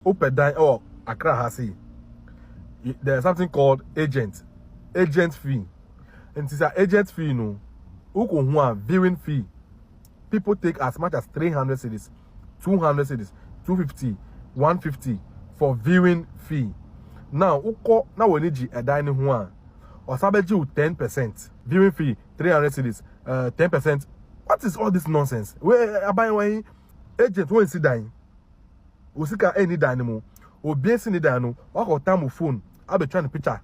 Open die or Accra Hasi. There's something called agent fee. And it's an agent fee, viewing fee. People take as much as 300 cedis, 200 cedis, 250, 150 for viewing fee. Now, we need a dining one or sabe you 10% viewing fee, 300 cedis, 10%. What is all this nonsense? Where I buy way agent when sit dying. Usika any dynamo or BS in the dino, or time of phone. I'll be trying to picture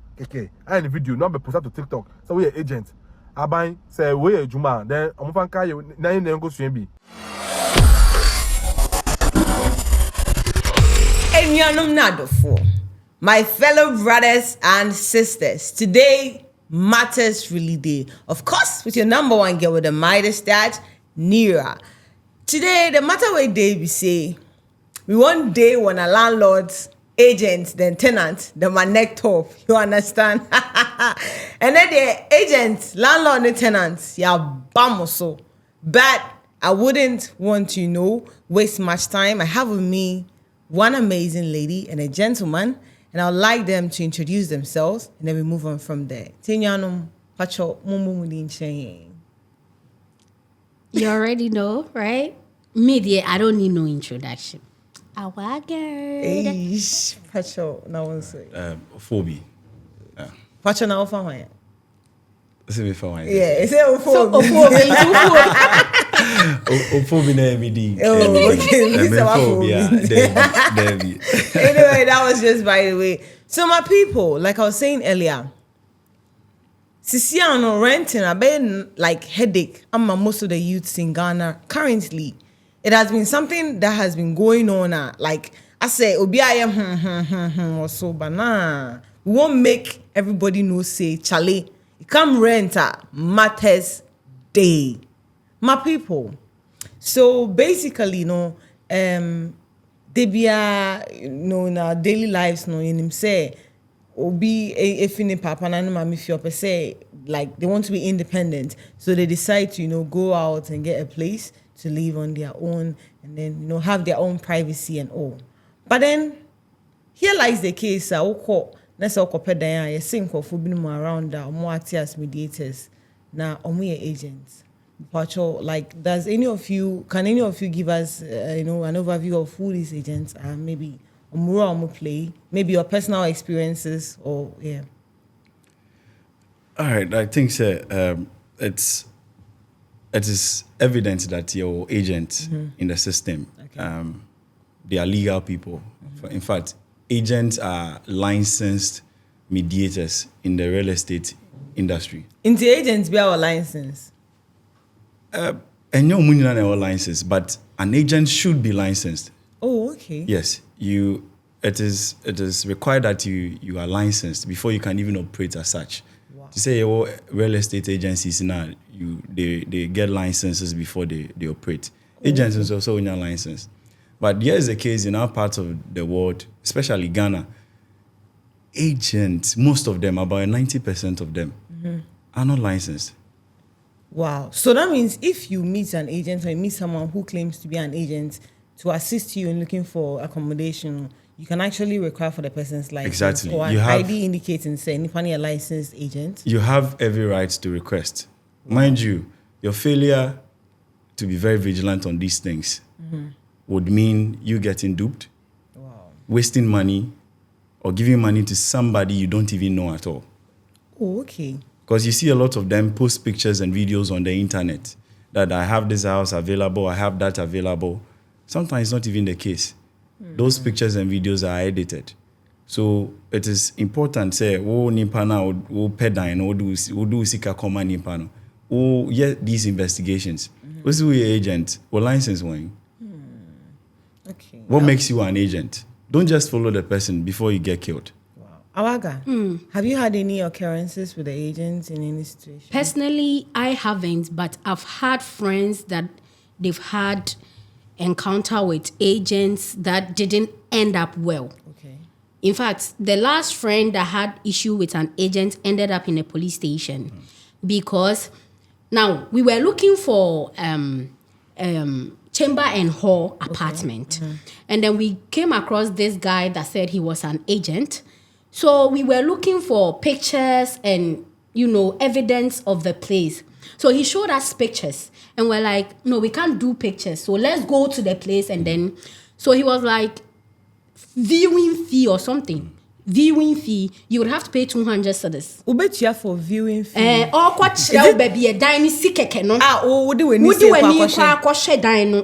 any video, not be posted to TikTok. So we are agent. I buy say we are Juma, then I'm fan kai nine go swim. My fellow brothers and sisters, today matters really day. Of course, with your number one girl with the Midas stat, Nira. Today, the matter where day we say, we one day when a landlord's agent, then tenant, the man neck top, you understand? And then the agent, landlord and tenants, yeah, bamoso. But I wouldn't want to, waste much time. I have with me one amazing lady and a gentleman, and I'd like them to introduce themselves, and then we move on from there. You already know, right? Media, I don't need no introduction. Our girl. Pacho, now one say. Phobia. Pacho now for why? Say me for why? Yeah, say phobia. Phobia na MD. Oh, okay. Phobia. Anyway, that was just by the way. So my people, like I was saying earlier, Sisiano renting a been like headache. Most of the youths in Ghana currently. It has been something that has been going on. Like I say, Obi I am or so, but nah. We won't make everybody know. Say, Charlie, come rent matters day, my people. So basically, they be in our daily lives, in him say, Obi if in papa na mami feel per se, like they want to be independent, so they decide to go out and get a place to live on their own, and then have their own privacy and all. But then here lies the case. Let's all compare Diana. You think of around more as mediators now, or more agents. Like, can any of you give us an overview of who these agents are? Maybe more play, maybe your personal experiences, or yeah. All right, I think it is evident that your agents in the system, they are legal people. In fact, agents are licensed mediators in the real estate industry. In the agents be our license? And no money on our license, but an agent should be licensed. Oh, okay. Yes, it is required that you are licensed before you can even operate as such. Wow. To say real estate agencies now, they get licenses before they operate. Agents is also in a license. But here's the case in our part of the world, especially Ghana, agents, most of them, about 90% of them, are not licensed. Wow. So that means if you meet an agent or you meet someone who claims to be an agent to assist you in looking for accommodation, you can actually require for the person's license. Exactly. Or an ID indicating, say, if a licensed agent. You have every right to request. Mind you, your failure to be very vigilant on these things would mean you getting duped, wasting money, or giving money to somebody you don't even know at all. Oh, okay. Because you see a lot of them post pictures and videos on the internet that I have this house available, I have that available. Sometimes it's not even the case. Those pictures and videos are edited. So it is important, say, nipana or pedine or do sika koma nipano. Oh, yeah, these investigations. What's the agent or license one? Okay. What makes you an agent? Don't just follow the person before you get killed. Wow. Awaga, have you had any occurrences with the agents in any situation? Personally, I haven't, but I've had friends that they've had encounter with agents that didn't end up well. Okay. In fact, the last friend that had issue with an agent ended up in a police station because now we were looking for chamber and hall apartment. And then we came across this guy that said he was an agent. So we were looking for pictures and, evidence of the place. So he showed us pictures and we're like, no, we can't do pictures. So let's go to the place. And then, so he was like, viewing fee or something. Viewing fee, you would have to pay 200 cedis. Ubetia for viewing fee. Or what baby a dining sikeke no. Would you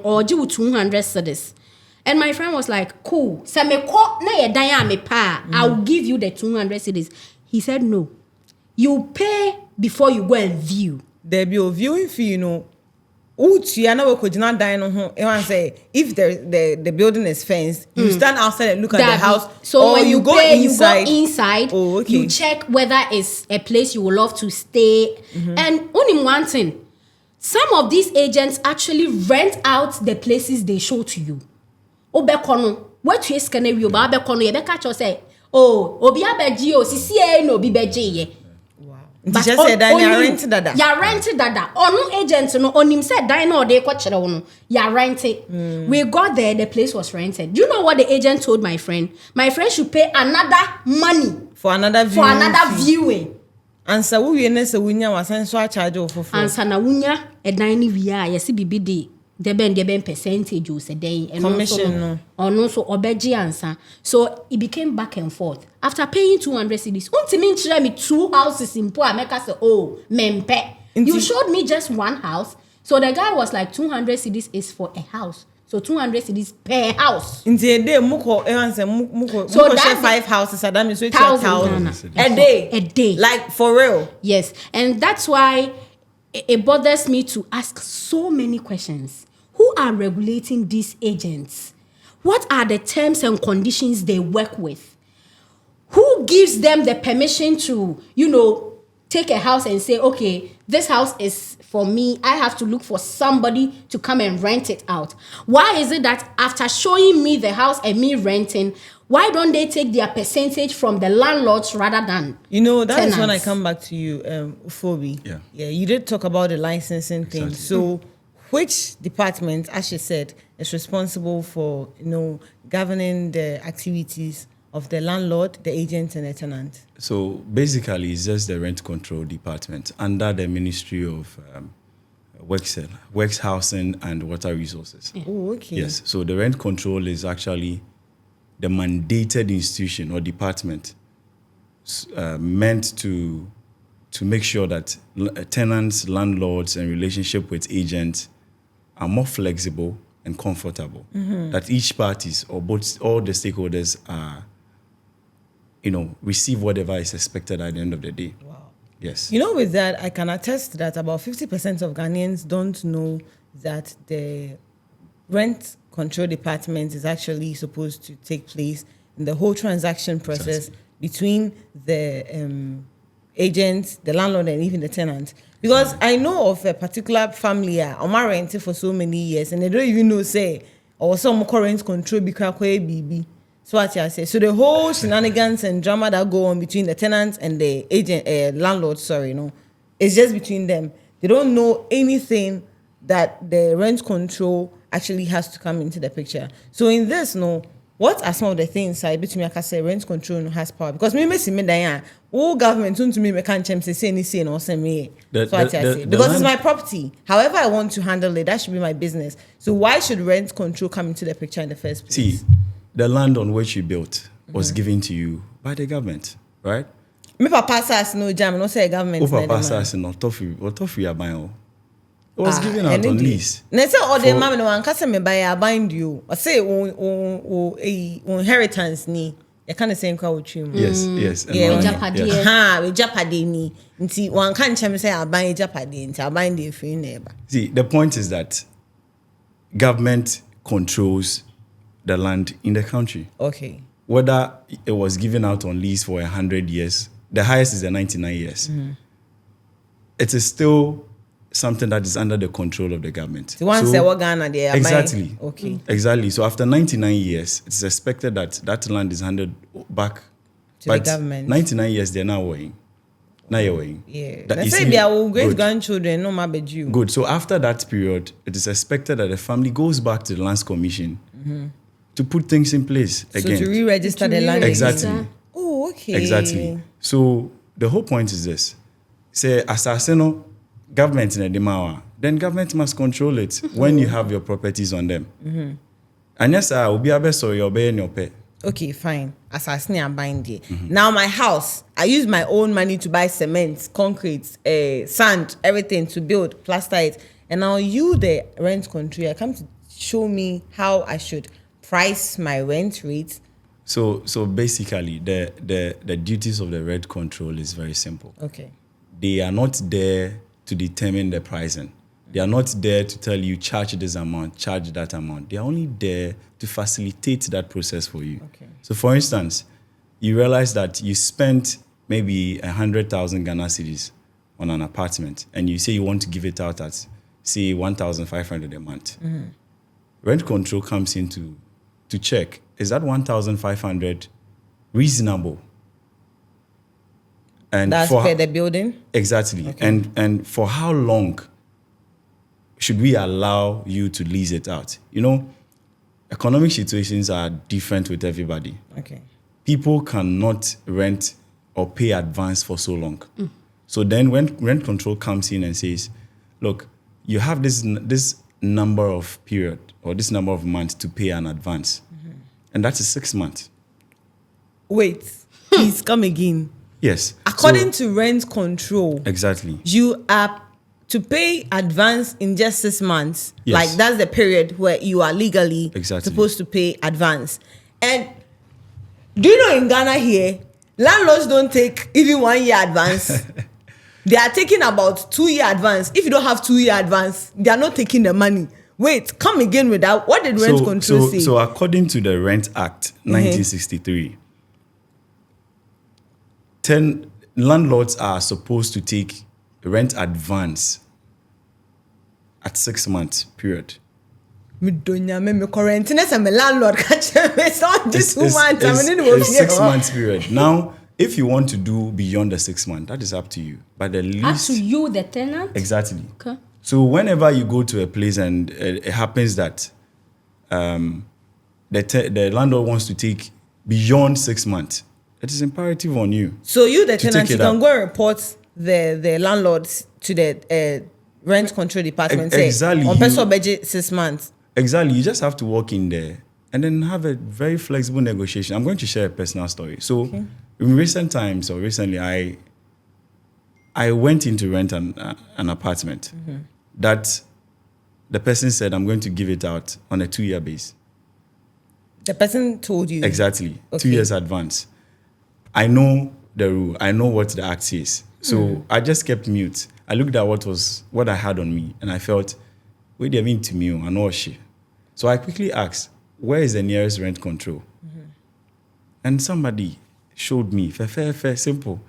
or do 200 cedis. And my friend was like, cool. So me ko na ye dan me pa. I'll give you the 200 cedis. He said no. You pay before you go and view. There be a viewing fee, if the building is fenced, you stand outside and look at the house. So or when you go inside, oh, okay. You check whether it's a place you would love to stay. And only one thing, some of these agents actually rent out the places they show to you. Obekono, what you scanner you ba bekono you be catch you say, oh, obi abeji o sisi e no obi beje ye. But just said that you rented that. You rented that. No agent no on him said that no they quite no. You rented. We got there, the place was rented. Do you know what the agent told my friend? My friend should pay another money for another viewing. Answer we nese wunya wasan so charge for. Answer na wunya e dan ni wia yesi bibidi. Deben percentage o se den and commission also obeji answer. So it became back and forth. After paying 200 cedis, untimi nchire me 2 houses in Po America say oh mempe. You showed me just one house. So the guy was like 200 cedis is for a house. So 200 cedis per house. In the day muko so that 5 houses Adam is 1,000 a day. A day. Like for real. Yes. And that's why it bothers me to ask so many questions. Who are regulating these agents? What are the terms and conditions they work with? Who gives them the permission to, take a house and say, okay, this house is for me. I have to look for somebody to come and rent it out. Why is it that after showing me the house and me renting, why don't they take their percentage from the landlords rather than that tenants? Is when I come back to you, Phoebe. Yeah, you did talk about the licensing thing. So which department, as she said, is responsible for, governing the activities of the landlord, the agent, and the tenant? So basically, it's just the rent control department under the Ministry of Works, Housing, and Water Resources. Oh, okay. Yes. So the rent control is actually the mandated institution or department meant to make sure that tenants, landlords, and relationship with agents are more flexible and comfortable. That each parties or all the stakeholders are, receive whatever is expected at the end of the day. Wow. Yes. With that, I can attest that about 50% of Ghanaians don't know that the rent control department is actually supposed to take place in the whole transaction process between the agent, the landlord, and even the tenant. Because I know of a particular family I'm renting for so many years, and they don't even know or some current control because BB. So what I say. So the whole shenanigans and drama that go on between the tenant and the agent, landlord, it's just between them. They don't know anything that the rent control actually has to come into the picture. So in this, what are some of the things I between I say rent control has power? Because me all government to me can't say anything or say me. That's what I say. Because it's my property. However I want to handle it, that should be my business. So why should rent control come into the picture in the first place? See, the land on which you built was given to you by the government, right? Me papa says no jam, no say government. Papa says no toffee, or toffee are buying. It was given out on lease. Na say all the mama no ankasa me buy I bind you. I say inheritance ni. You can't say nkwa wotwem. Yes. Yeah, we japade ni. Nti wan kan chem say I buy japade nti I bind the free neighbor. See, the point is that government controls the land in the country. Okay. Whether it was given out on lease for 100 years, the highest is 99 years. It is still something that is under the control of the government. So once they were Ghana, they are exactly. Buying. Okay. Exactly. So after 99 years, it's expected that that land is handed back to the government. 99 years, they're now weighing. Now you're weighing. Yeah. That, Let's you say see, be our great good. grandchildren, no matter you. Good. So after that period, it is expected that the family goes back to the Lands Commission to put things in place again. So to re-register the land. Exactly. again. Oh, okay. Exactly. So the whole point is this: say assassino government in a demawa, then government must control it when you have your properties on them. And yes, I will be able to your pay and your pay. Okay, fine. Assassin and buying there. Now my house, I use my own money to buy cement, concrete, sand, everything to build, plaster it. And now you, the rent control, come to show me how I should price my rent rate. So basically, the duties of the rent control is very simple. Okay. They are not there to determine the pricing. They are not there to tell you charge this amount, charge that amount. They are only there to facilitate that process for you. Okay. So for instance, you realize that you spent maybe 100,000 Ghana cedis on an apartment and you say you want to give it out at, say, 1,500 a month. Rent control comes in to check, is that 1,500 reasonable? And That's per the building? Exactly. Okay. And for how long should we allow you to lease it out? You know, economic situations are different with everybody. Okay. People cannot rent or pay advance for so long. So then when rent control comes in and says, look, you have this number of period or this number of months to pay an advance. And that's a 6 months. Wait, please come again. Yes. According to rent control, Exactly. you are to pay advance in just 6 months. Yes. Like that's the period where you are legally Exactly. supposed to pay advance. And do you know in Ghana here, landlords don't take even 1 year advance. They are taking about 2 year advance. If you don't have 2 year advance, they are not taking the money. Wait, come again with that. What did rent control say? So according to the Rent Act 1963, 10 landlords are supposed to take rent advance at 6 months period. Me donya me quarantine as a landlord catch me so this woman It's 6 months period. Now, if you want to do beyond the 6 months, that is up to you. But the least Up to you, the tenant? exactly. Okay. So whenever you go to a place and it happens that the landlord wants to take beyond 6 months, it is imperative on you. So you the to tenant, take you it can up. go and report the landlords to the rent control department. Exactly. Say, on person budget 6 months. Exactly. You just have to walk in there and then have a very flexible negotiation. I'm going to share a personal story. So in recent times or recently, I went in to rent an apartment that the person said, I'm going to give it out on a 2 year base. The person told you. Exactly. Okay. 2 years advance. I know the rule. I know what the act says. So I just kept mute. I looked at what I had on me and I felt, wait, they mean to me, I know she. So I quickly asked, where is the nearest rent control? And somebody showed me, fair, simple.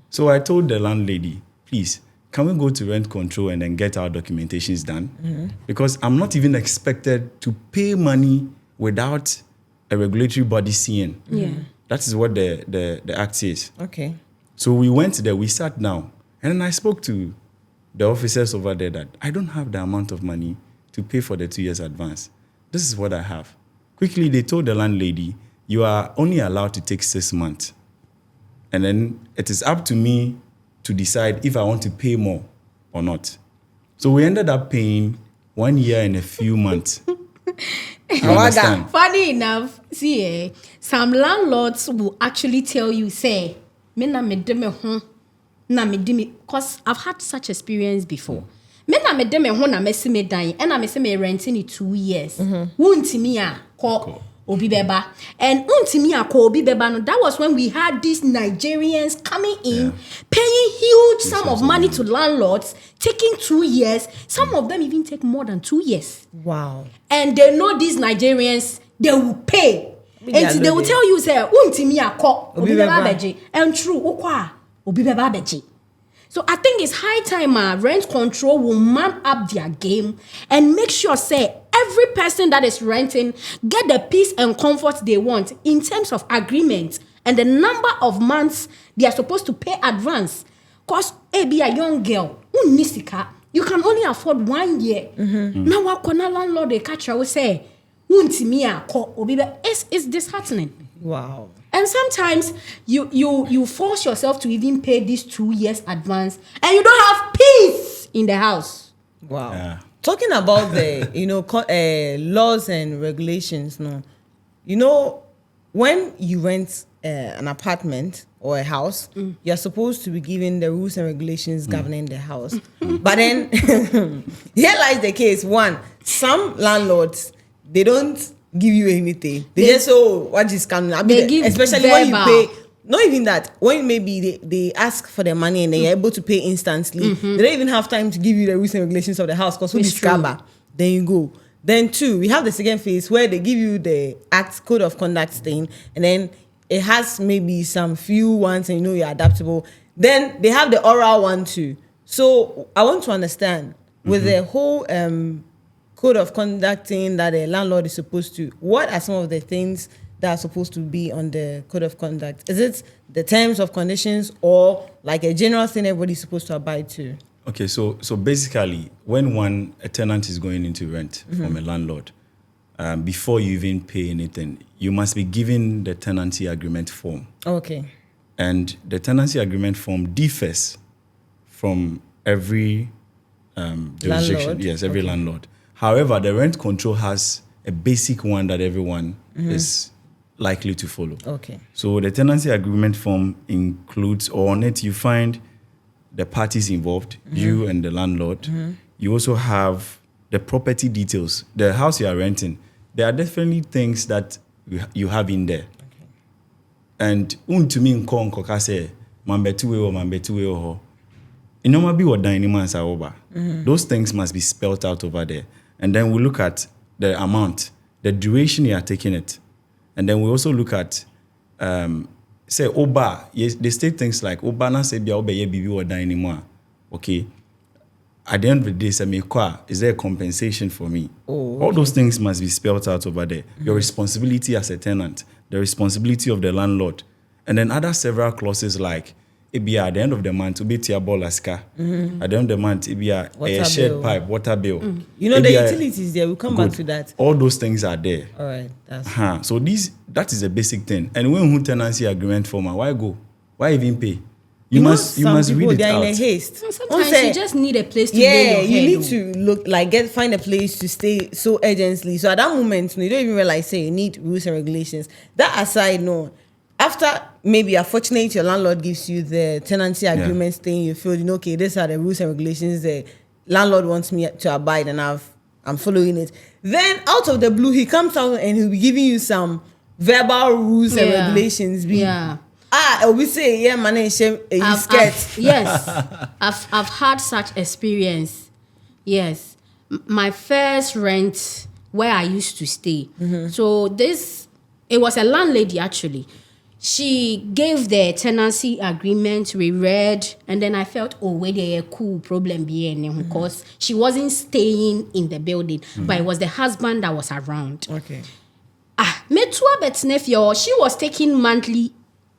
So I told the landlady, please, can we go to rent control and then get our documentations done? Because I'm not even expected to pay money without a regulatory body seeing. Yeah. That is what the act says. Okay. So we went there, we sat down, and then I spoke to the officers over there that I don't have the amount of money to pay for the 2 years advance. This is what I have. Quickly, they told the landlady, you are only allowed to take 6 months. And then it is up to me to decide if I want to pay more or not. So we ended up paying 1 year and a few months. You understand? Funny enough, some landlords will actually tell you, say, because I've had such experience before. And I'm renting it 2 years. Obi Beba. And Obi Beba, that was when we had these Nigerians coming in, paying huge sum of money to landlords, taking 2 years. Some of them even take more than 2 years. Wow. And they know these Nigerians, they will pay. And they will tell you, say, Obi Beba beji. And true, Obi Beba beji. So I think it's high time rent control will man up their game and make sure, say, every person that is renting get the peace and comfort they want in terms of agreement and the number of months they are supposed to pay advance. Cause be a young girl, unisika, you can only afford 1 year. Now what can a landlord they catch will say, it's disheartening. Wow. And sometimes you force yourself to even pay this 2 years advance, and you don't have peace in the house. Wow. Yeah. Talking about the laws and regulations, when you rent an apartment or a house, you're supposed to be given the rules and regulations governing the house. But then here lies the case. One, some landlords, they don't give you anything. They just what is coming? They give especially when you verbal. pay. Not even that. When maybe they ask for their money and they're able to pay instantly, they don't even have time to give you the rules and regulations of the house because who It's is true. scabber. Then you go. Then two, we have the second phase where they give you the act code of conduct thing, and then it has maybe some few ones, and you're adaptable. Then they have the oral one too. So I want to understand with the whole code of conduct thing that a landlord is supposed to. What are some of the things that are supposed to be on the code of conduct? Is it the terms of conditions or like a general thing everybody's supposed to abide to? Okay, so basically, when a tenant is going into rent from a landlord, before you even pay anything, you must be given the tenancy agreement form. Okay. And the tenancy agreement form differs from every jurisdiction. Landlord? Yes, every landlord. However, the rent control has a basic one that everyone is likely to follow. Okay. So the tenancy agreement form includes, or on it you find the parties involved, you and the landlord. You also have the property details. The house you are renting, there are definitely things that you have in there. Okay. And to me nko say mambetuwe ho. Inoma bi what dining man over. Those things must be spelled out over there. And then we look at the amount, the duration you are taking it. And then we also look at say oba, yes, they state things like oba na say bia oba ye bibi or dining more. Okay. At the end of the day, say me is there a compensation for me? Oh, All those things must be spelled out over there. Your responsibility as a tenant, the responsibility of the landlord, and then other several clauses like it be at the end of the month to be tia bolaska. At the end of the month, it be a shared bill. pipe, water bill. You know, It the be a- utilities there, we'll come back to that. All those things are there. All right. That's So that is a basic thing. And when who tenancy agreement form, why go? Why even pay? You must some read people, it they're out. in a haste. Sometimes Say, you just need a place to lay yeah, your you head. need to look like find a place to stay so urgently. So at that moment, you don't even realize say you need rules and regulations. That aside, no. After maybe you're fortunate, your landlord gives you the tenancy agreement thing. You feel okay, these are the rules and regulations the landlord wants me to abide, and I'm following it. Then out of the blue, he comes out and he'll be giving you some verbal rules and regulations. We say man, scared. Yes, I've had such experience. Yes, my first rent where I used to stay. So it was a landlady actually. She gave the tenancy agreement, we read, and then I felt, wait, there a cool problem being because she wasn't staying in the building, but it was the husband that was around. Okay. Metua bet nephew, she was taking monthly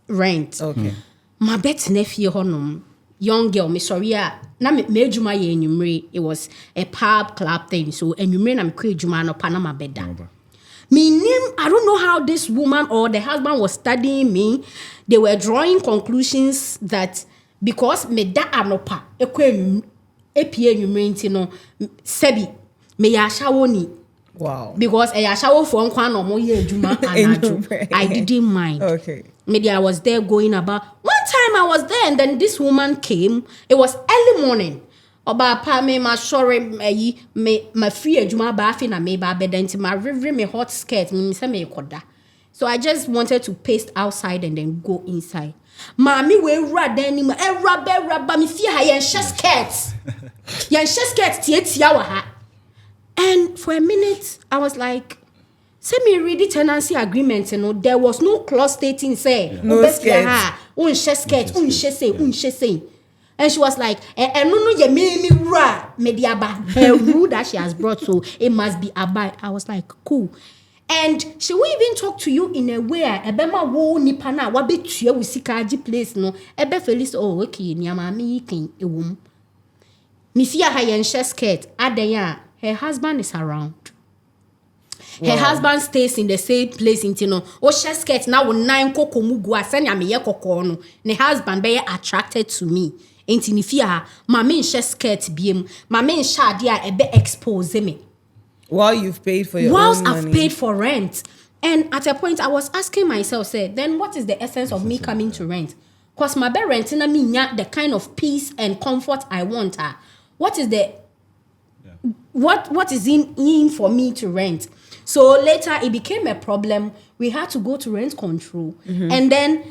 rent. Okay. My bet nephew honum, young girl, me sorry na me juma ye enyumre. It was a pub club thing. So enyumre na me kwe juma no panama beda. I don't know how this woman or the husband was studying me. They were drawing conclusions that because me da anopa ekwe epie enyumre no sebi me ya shawoni. Wow. Because I shower for one no more year juma I didn't mind. Okay. Maybe I was there going about. One time I was there and then this woman came. It was early morning. Oba pa me ma sorry me ma free juma ba fi na me ba bed and ma rivri me hot skirt me say me koda. So I just wanted to paste outside and then go inside. Mami we ra then ni ma e raba me fi ha yen skirt. Yen skirt tie wa ha. And for a minute, I was like, "Say me read the tenancy agreement, there was no clause stating say no skirt. And she was like, no, you made me ra mediaba. Her rule that she has brought, so it must be abide. I was like, cool. And she will even talk to you in a way ebema wo nipa na wa betua wo sika agi place no ebe felis oh okay niama me kan ewum me fia ha yen skirt adan a her husband is around. Her husband stays in the same place in Tino. O share skirt now with 9 kokomugu asenya me ye kokko no. Ne husband be attracted to me. Enti ni fia ma me share skirt biem. Ma me share dia ebe expose me. While you've paid for your Whilst own money. I've paid for rent. And at a point I was asking myself, say, then what is the essence of me coming to rent? Because my bed rent na me the kind of peace and comfort I want. What is the what is in for me to rent? So later it became a problem. We had to go to rent control. And then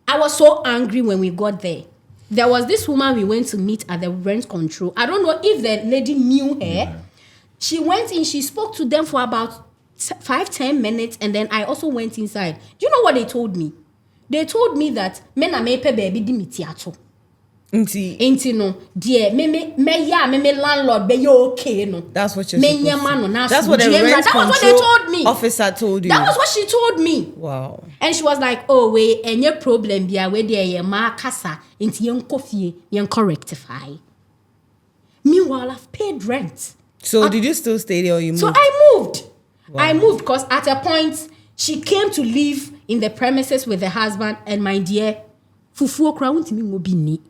I was so angry when we got there. There was this woman we went to meet at the rent control. I don't know if the lady knew her. Yeah. She went in, she spoke to them for about 5-10 minutes, and then I also went inside. Do you know what they told me? They told me that me na me pe baby di mi tiato. Inti no, dear, me landlord be you okay no. That's what you're supposed to. That's what the that was what they told me. Officer told you. That was what she told me. Wow. And she was like, oh wait, any problem bia we there ye ma kasa inti yen kofie yen rectify. Meanwhile, I've paid rent. So did you still stay there or you moved? So I moved. Wow. I moved because at a point she came to live in the premises with the husband, and my dear, fufu okra untimi ngo bi ni.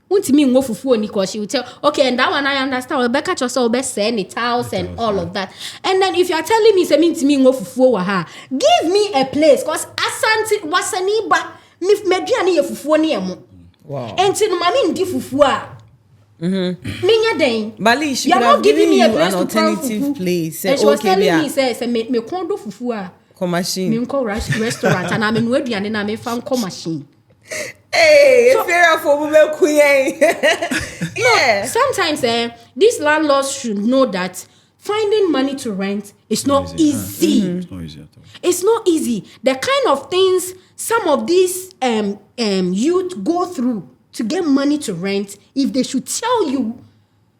Untimi ngo fufu ni, because she would tell, okay, and that one I understand. We catch yourself best say any towels and all of that. And then if you are telling me say untimi ngo fufu wa ha, give me a place, because asanti wasani ba meduani ye fufu ni emo. Wow. And tin mami ndi fufu a. Bali, she could have given you an alternative place. And she was telling me, say me kondo fufu a. Come machine. Me ko restaurant and I'm in weduane na me fan come machine. Hey, so, fair for yeah. Sometimes these landlords should know that finding money to rent is not easy. It's not easy at all. It's not easy. The kind of things some of these youth go through to get money to rent, if they should tell you,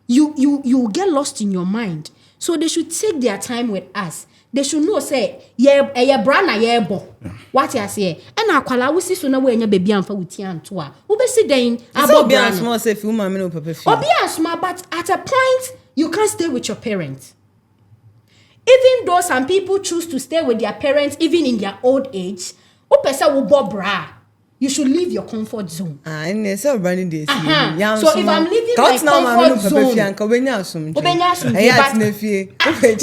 you get lost in your mind. So they should take their time with us. They should know, say, yeah, brana, yeah, bo. What you say? And akwala we see so na we nya baby amfa wuti anto a. Wo be see den abo brana. Small say fi woman no papa fi. Obi asma, but at a point you can't stay with your parents. Even though some people choose to stay with their parents even in their old age, o pesa wo bo bra. You should leave your comfort zone. And so running this. So if I'm leaving my comfort zone,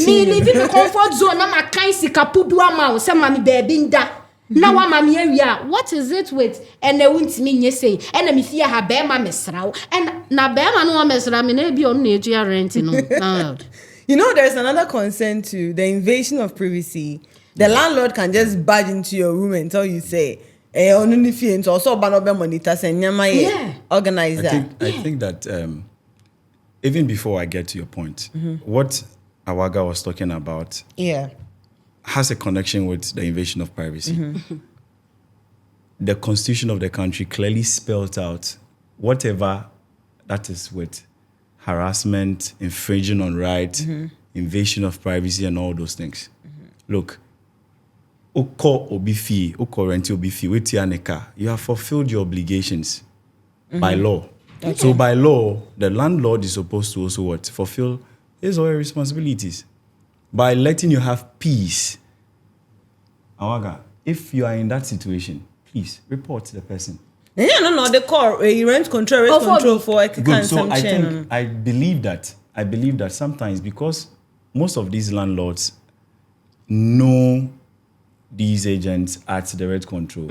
me leaving the comfort zone, I'm a kind sikapudu ama say mami bebinda. Now I'm mami area. What is it with? And they won't mean you say. And me fear her bear mama mesrao. And na bear man no mesra me na be on Nigeria rent, you know. You know, there's another concern to the invasion of privacy. The landlord can just barge into your room and tell you, say, also monitors and organize that. I think that even before I get to your point, what Awaga was talking about has a connection with the invasion of privacy. The constitution of the country clearly spells out whatever that is with harassment, infringing on rights, invasion of privacy, and all those things. Look, Oko obifi, oko renti obifi, wetianeka. You have fulfilled your obligations by law. Okay. So by law, the landlord is supposed to also what? Fulfill his or her responsibilities by letting you have peace. Awaga, if you are in that situation, please report the person. No, the core rent control for good. So I believe that sometimes, because most of these landlords know these agents at the rent control,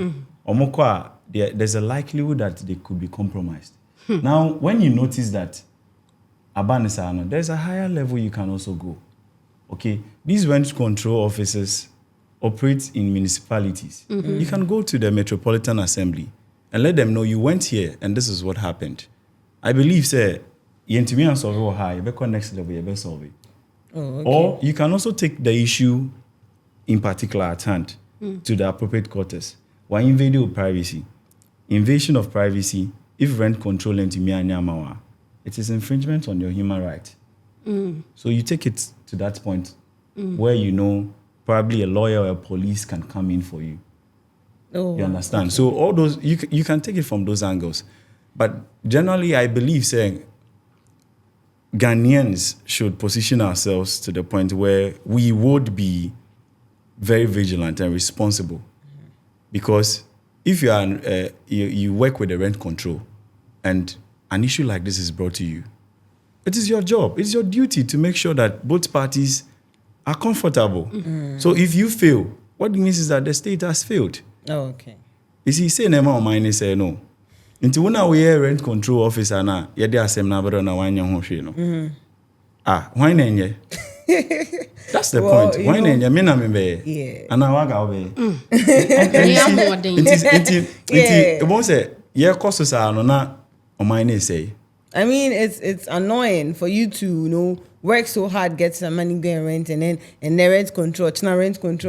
there's a likelihood that they could be compromised. Now, when you notice that Abanisano, there's a higher level you can also go. Okay, these rent control officers operate in municipalities. You can go to the Metropolitan Assembly and let them know you went here and this is what happened. I believe, say, yentimi and solve high, you next level, you solve it. Or you can also take the issue in particular at hand to the appropriate quarters. Why invading privacy? Invasion of privacy, if rent control into it is infringement on your human right. So you take it to that point where you know probably a lawyer or a police can come in for you. Oh, You understand? So all those you can take it from those angles, but generally, I believe saying Ghanaians should position ourselves to the point where we would be very vigilant and responsible, because if you are you work with the rent control, and an issue like this is brought to you, it is your job, it's your duty to make sure that both parties are comfortable. So if you fail, what it means is that the state has failed. Oh, okay. You see, say never mind, say no. Into when we are rent control officer na, yede asem na bro na wanya ho hwe no. Why na nye? That's the Well, point. Why na nye? Me na me be. Yeah. Ana waga obe. Yeah. It won't say, yeah, cost us no na o mine say. I mean, it's annoying for you to work so hard, get some money, get rent, and then rent control,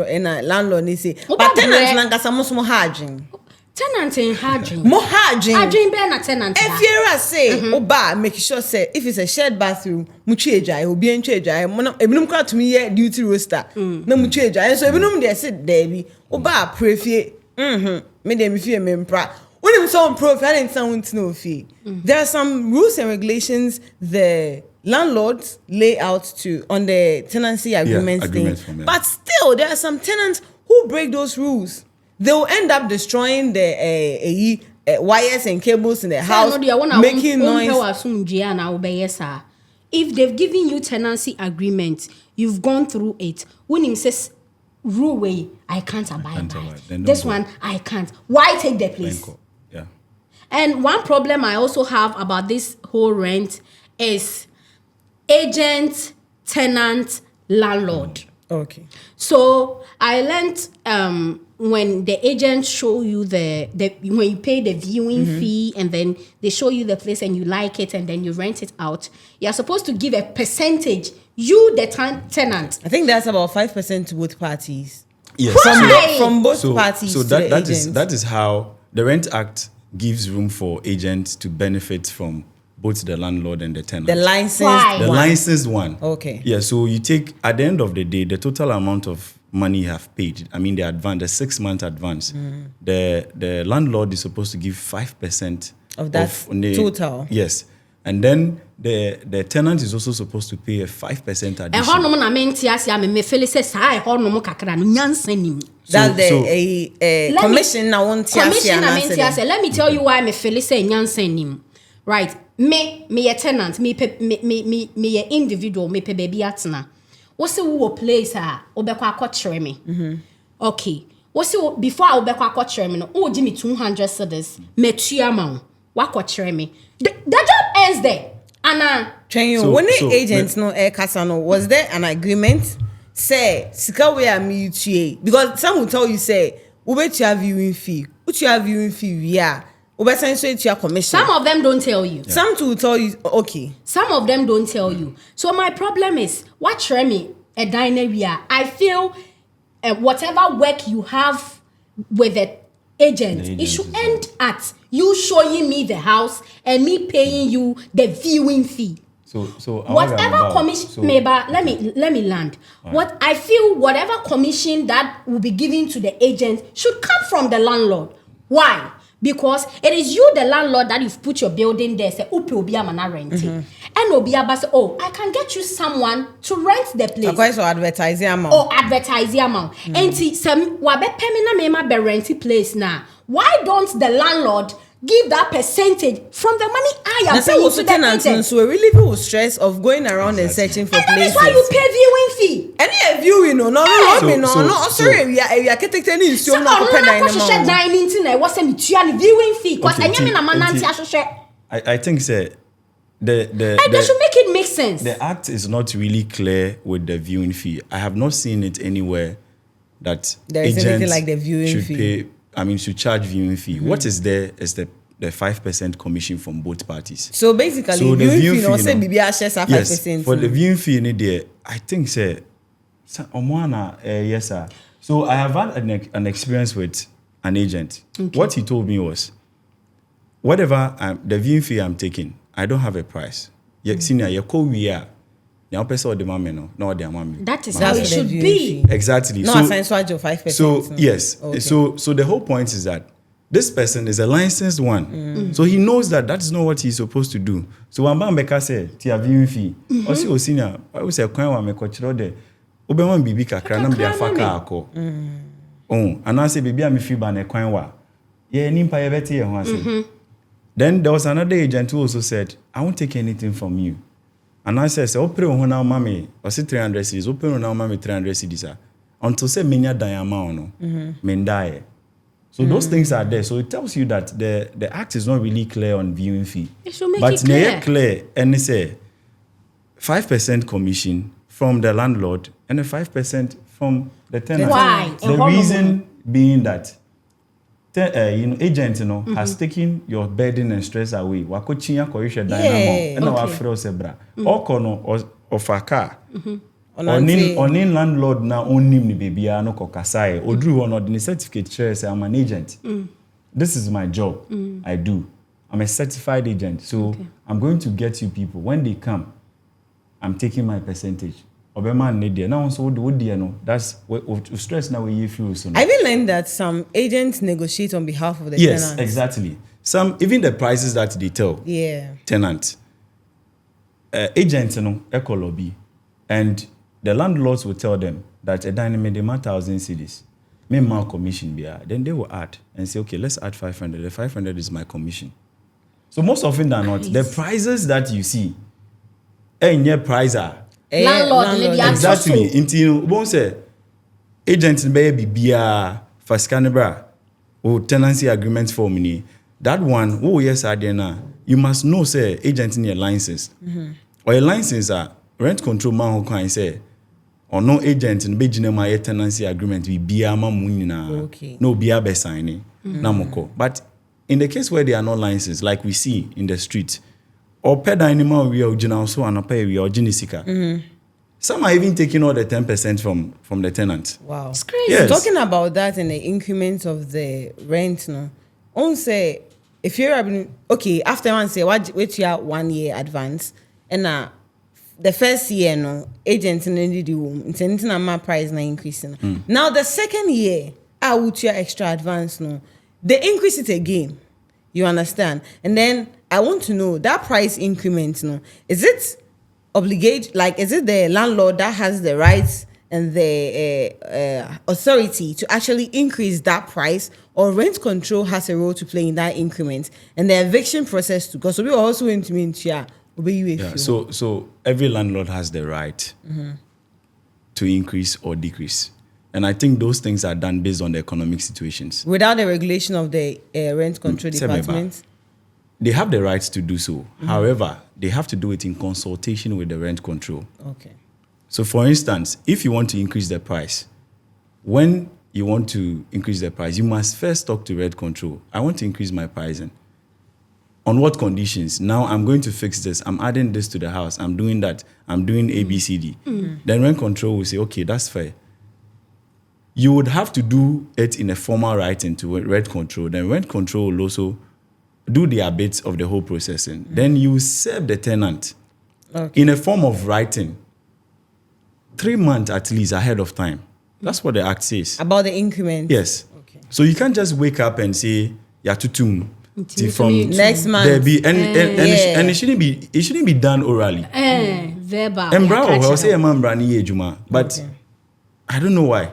and landlord they say, but tenants nanga some small harging. Tenant in harging. More harging. Harging be na tenant. If you say, oba, make sure say if it's a shared bathroom, mucheja, will be in charge. Ebinum crowd to me here duty roster. No mucheja, and so ebinum they sit there be oba prefer. Me dem fear me mpra. When I'm so profile and someone to know fee. There are some rules and regulations the landlords lay out to on the tenancy agreements thing. But still, there are some tenants who break those rules. They will end up destroying the wires and cables in the house, making noise. If they've given you tenancy agreement, you've gone through it. When him says rule way, I can't abide by. This one I can't. Why take the place? Yeah. And one problem I also have about this whole rent is agent, tenant, landlord. Okay. So I learned when the agents show you the when you pay the viewing fee and then they show you the place and you like it and then you rent it out, you're supposed to give a percentage. You the tenant. I think that's about 5% to both parties. Yes. From both parties. So to that is how the Rent Act gives room for agents to benefit from both the landlord and the tenant. The licensed one. Okay. Yeah, so you take, at the end of the day, the total amount of money you have paid, I mean the 6-month advance, the landlord is supposed to give 5% of that total. Yes. And then the tenant is also supposed to pay a 5% addition. That's the commission I want to let me tell you why me feel say nyansenim. Right. Me a tenant, me a individual, me pe baby atna. What's the place obekwa akochere me? Okay. What's the before obekwa akochere me no, give me 200 cedis, me tuama wakochere me. The job ends there. Anna when the agents no air casano, was there an agreement? Say sika we are me you because some will tell you say ube to have viewing fee. What you have viewing fee yeah. Commission. Some of them don't tell you. Yeah. Some will tell you, okay. Some of them don't tell you. So my problem is, what me a diner I feel whatever work you have with the agent, it should end at you showing me the house and me paying you the viewing fee. So whatever commission, maybe let me land. Right. What I feel, whatever commission that will be given to the agent should come from the landlord. Why? Because it is you, the landlord, that you've put your building there. Say, "Upi obiya mana renting," and obiya ba say, "Oh, I can get you someone to rent the place." Akwa so advertising amount. Oh, advertising amount. And see, some wabe pemina mema be renting place now. Why don't the landlord give that percentage from the money I am paying to the agent? So we really feel stress of going around and searching for places. And that is why you pay viewing fee. Any viewing, sorry, we are getting any so no dining thing. What's a viewing fee? Because I think say they should make it make sense. The act is not really clear with the viewing fee. I have not seen it anywhere that there is anything like the viewing should fee. Should charge viewing fee. What is there is the 5% commission from both parties. So basically, so the viewing fee, say BBR shares are 5%. Yes, for the viewing fee in there, I think say, yes sir. So I have had an experience with an agent. Okay. What he told me was, whatever the viewing fee I'm taking, I don't have a price. Senior, you call we are. Now person or the mommy no, no the mommy. That is Mama how say. it should the be. Exactly. No, assign swatch of 5%. So no. yes, Okay. so the whole point is that this person is a licensed one, so he knows that is not what he's supposed to do. So when Bambeka said, "Tia viewing fee," or see senior, I will say, "Kwan wa me kochiro de, obewan bibi kakra na mdia faka ako." Oh, and I say, "Baby, I'm fee ba ne kwan wa." Yeah, nimpa ye beti ye ho ase. Then there was another agent who also said, "I won't take anything from you." And I said, "Opere ho na mama, or say 300 cedis, opere na mama 300 cedis. Until say menya diama no, mendaye." So those things are there. So it tells you that the act is not really clear on viewing fee. It should make but it clear. Clear and say 5% commission from the landlord and a 5% from the tenant. Why? The reason being that agent has taken your burden and stress away. Wakochinya koisha dynamo and our fro sebra. Okono of a car. Onin landlord na onim ni baby no kokasai. Odru one ordinary certificate share say I'm an agent. This is my job. I do. I'm a certified agent. So I'm going to get you people. When they come, I'm taking my percentage. Obema need there. Now so what do you know? That's what stress now we feel so. I even learned that some agents negotiate on behalf of the tenants. Yes, exactly. Some even the prices that they tell. Tenant. Agents eco lobby. And the landlords will tell them that a dynamic demand 1,000 cedis. May my commission be then they will add and say, okay, let's add 500. The 500 is my commission. So most often than not, the prices that you see, your price are Landlord. exactly. Until won't say agents baby be for scanner or tenancy agreement for me. That one, oh yes, I did you must know say agent in your license. Or your license are rent control man who can say or no agent in Beijing my tenancy agreement we be a no be a signing namoko. But in the case where they are not licensed, like we see in the street, or pet animal we are general so and pay we are genisika. Some are even taking all the 10% from the tenant. Wow. It's crazy. Yes. Talking about that in the increments of the rent, no. On say if you're after one say wait you 1 year advance and the first year no agent in the room intending my price na increasing. Now the second year I would your extra advance no they increase it again. You understand? And then I want to know that price increment no is it obligate like is it the landlord that has the rights and the authority to actually increase that price, or rent control has a role to play in that increment and the eviction process too? Because we are also into so every landlord has the right to increase or decrease, and I think those things are done based on the economic situations without the regulation of the rent control department. They have the right to do so. However, they have to do it in consultation with the rent control. Okay. So for instance, if you want to increase the price, when you want to increase the price, you must first talk to rent control. I want to increase my pricing. On what conditions? Now I'm going to fix this. I'm adding this to the house. I'm doing that. I'm doing A, B, C, D. Then rent control will say, okay, that's fair. You would have to do it in a formal writing to rent control. Then rent control will also do their bits of the whole processing. Then you serve the tenant in a form of writing 3 months at least ahead of time. That's what the act says. About the increment? Yes. Okay. So you can't just wake up and say, "Yatutum." From next month. And it shouldn't be done orally. Verbal. And bravo, I'll say a man brani ejuma. But I don't know why.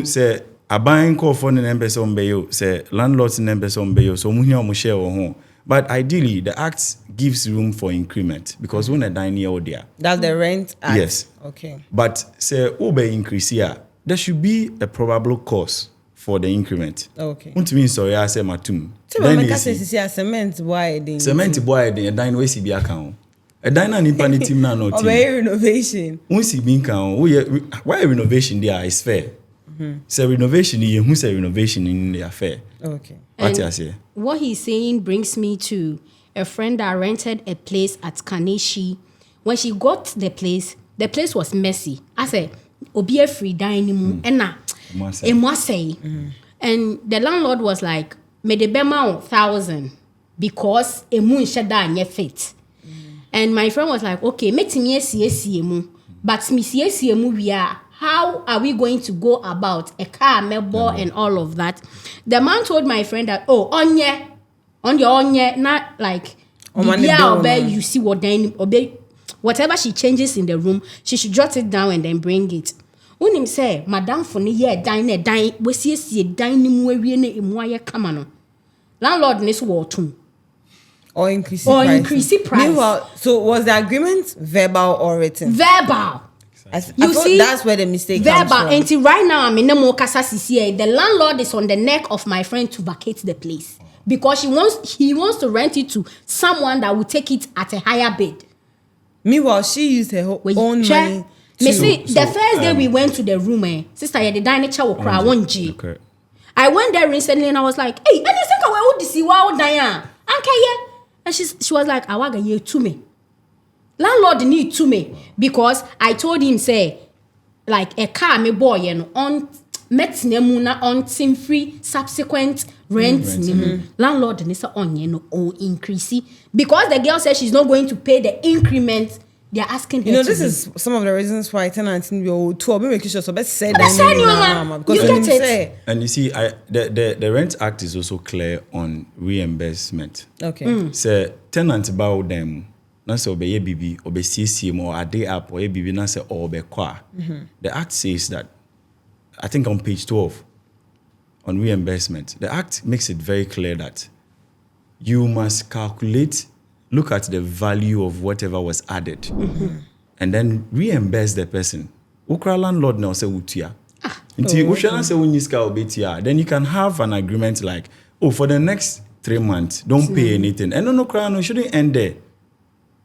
Say a buying call for an embassy on bayo, say landlords in embassy on bayo, so muhi share or home. But ideally, the act gives room for increment because when a dine or there. That's the rent act. Yes. Okay. But say ube increase here, there should be a probable cause for the increment. Okay. Untimi sorry I say matum. Then you say cement boy cement boy a dine we si bi account. A dine na nipa ni team na no team. Renovation. Unsi bi account. Why renovation there is fair. So renovation you who say renovation in the affair. Okay. What you say? What he's saying brings me to a friend that rented a place at Kaneshi. When she got the place was messy. I said, "Obi free dining and na say." And the landlord was like, "Me de bema 1,000 because a moon shada nye fit." And my friend was like, okay, make me a but me we are. How are we going to go about a car, mebo, and all of that? The man told my friend that, oh, on your, not like, you see what then, obey whatever she changes in the room, she should jot it down and then bring it. When him say, Madame for ye dine, we see dining where we in come on. Landlord this war too. Or increase price. Meanwhile, so was the agreement verbal or written? Verbal. I see, that's where the mistake comes from. Until right now, I'm in the Mokasa CCA. The landlord is on the neck of my friend to vacate the place because he wants to rent it to someone that will take it at a higher bid. Meanwhile, she used her own money. The first day we went to the room, sister, the dining chair will cry 1G. Okay. I went there recently and I was like, hey, and you think I would see wow, Diane? Okay, and she was like, I want you to me. Landlord need to me because I told him say like a car me boy and on met nemuna on team free subsequent rent. Landlord needs on increase because the girl says she's not going to pay the increment. They're asking her. This is some of the reasons why tenants in your tour be making sure so best say that you get it. And you see, the Rent Act is also clear on reimbursement. Okay. So tenant bow them. Na se obeye bibi obesiesie or a day up or bibi na se obekwa. The act says that, I think on page 12 on reimbursement, the act makes it very clear that you must look at the value of whatever was added and then reimburse the person. Ukra landlord now say utia. Then you can have an agreement like, oh, for the next 3 months, don't pay anything. And no shouldn't end there.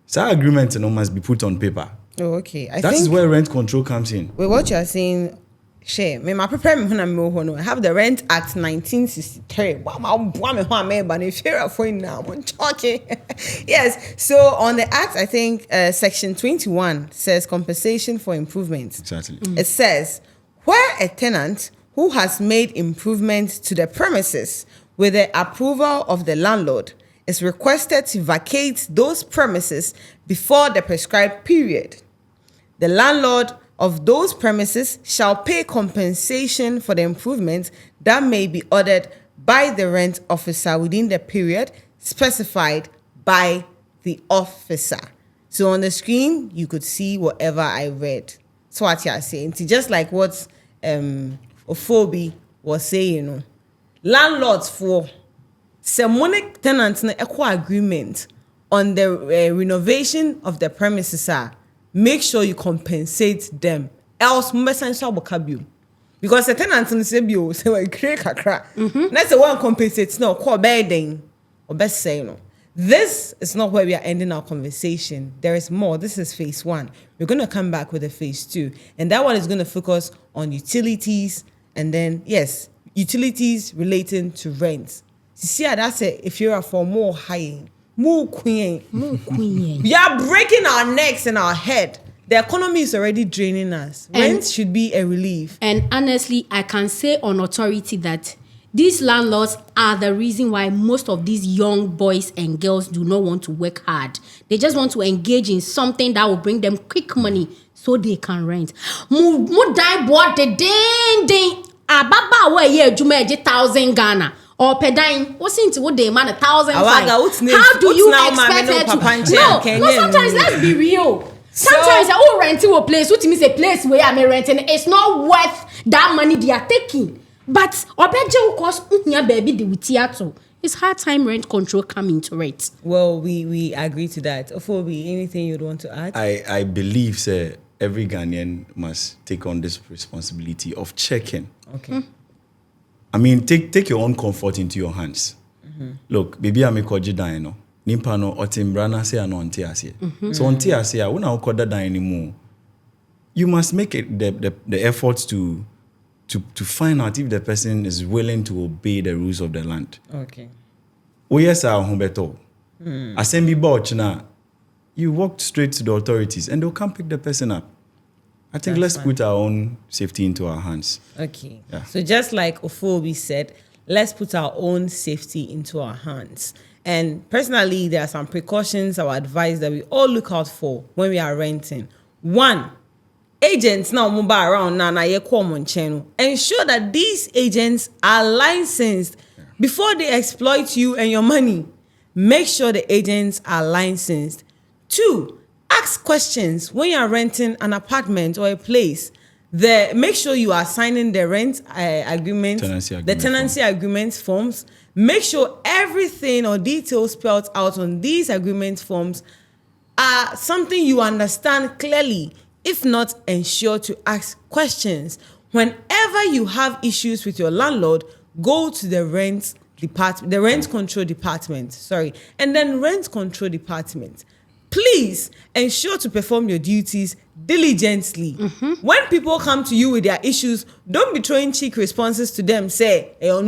So our agreement must be put on paper. Oh, okay. That is where rent control comes in. Wait, what you are saying, share. Me, my prepare me when I have the Rent Act 1963. Yes. So on the act, I think section 21 says compensation for improvements. Exactly. It says where a tenant who has made improvements to the premises with the approval of the landlord is requested to vacate those premises before the prescribed period. The landlord of those premises shall pay compensation for the improvements that may be ordered by the rent officer within the period specified by the officer. So on the screen, you could see whatever I read. So what you are saying, it's just like what Ophobi was saying, landlords for Semonic tenants na equal agreement on the renovation of the premises make sure you compensate them. Else, because the tenants in Sebio say we create kakra. That's the one compensates no call bedding or best say no. This is not where we are ending our conversation. There is more. This is phase 1. We're going to come back with a phase 2, and that one is going to focus on utilities, and then yes, utilities relating to rent. See, that's it. If you're for more high, more queen. We are breaking our necks and our head. The economy is already draining us. Rent should be a relief. And honestly, I can say on authority that these landlords are the reason why most of these young boys and girls do not want to work hard. They just want to engage in something that will bring them quick money so they can rent. Mo die board the ding. Ababa where ye jume 1,000 Ghana. Or pedine, what's into what they man 1,000? How do you expect her to? No, sometimes let's be real. Sometimes I will rent to a place, which means a place where I'm renting. It's not worth that money they are taking. But baby, it's hard time rent control coming to it. Well, we agree to that. Ophobi, anything you'd want to add? I believe, sir, every Ghanaian must take on this responsibility of checking. Okay. I mean, take your own comfort into your hands. Look, baby, I'm a koji dino. Nimpano otimbrana se ano antiasia. So antiasia, when I koda anymore, you must make it the efforts to find out if the person is willing to obey the rules of the land. Okay. Oh yes, I humbeto. Assembly board na, you walk straight to the authorities and they'll come pick the person up. I think let's put our own safety into our hands. Okay. Yeah. So just like Ophobi said, let's put our own safety into our hands. And personally, there are some precautions or advice that we all look out for when we are renting. One, agents now move around now ye common channel. Ensure that these agents are licensed before they exploit you and your money. Make sure the agents are licensed. Two, ask questions when you are renting an apartment or a place. Make sure you are signing the rent agreement, the tenancy agreement forms. Make sure everything or details spelled out on these agreement forms are something you understand clearly. If not, ensure to ask questions. Whenever you have issues with your landlord, go to the rent control department, and then rent control department. Please ensure to perform your duties diligently. When people come to you with their issues, don't be throwing cheek responses to them. Say, because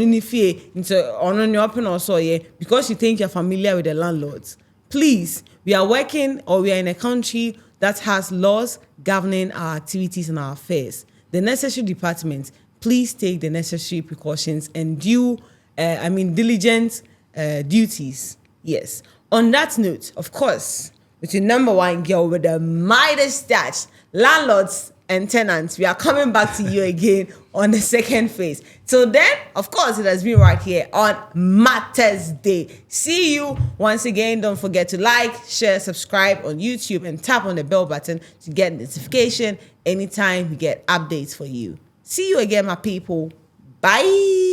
you think you're familiar with the landlords. Please, we are working or we are in a country that has laws governing our activities and our affairs. The necessary departments, please take the necessary precautions and diligent duties. Yes. On that note, of course, with your number one girl with the Midas touch, landlords and tenants, we are coming back to you again on the second phase. Till then, of course, it has been right here on Matters Day. See you once again. Don't forget to like, share, subscribe on YouTube, and tap on the bell button to get notification anytime we get updates for you. See you again, my people. Bye.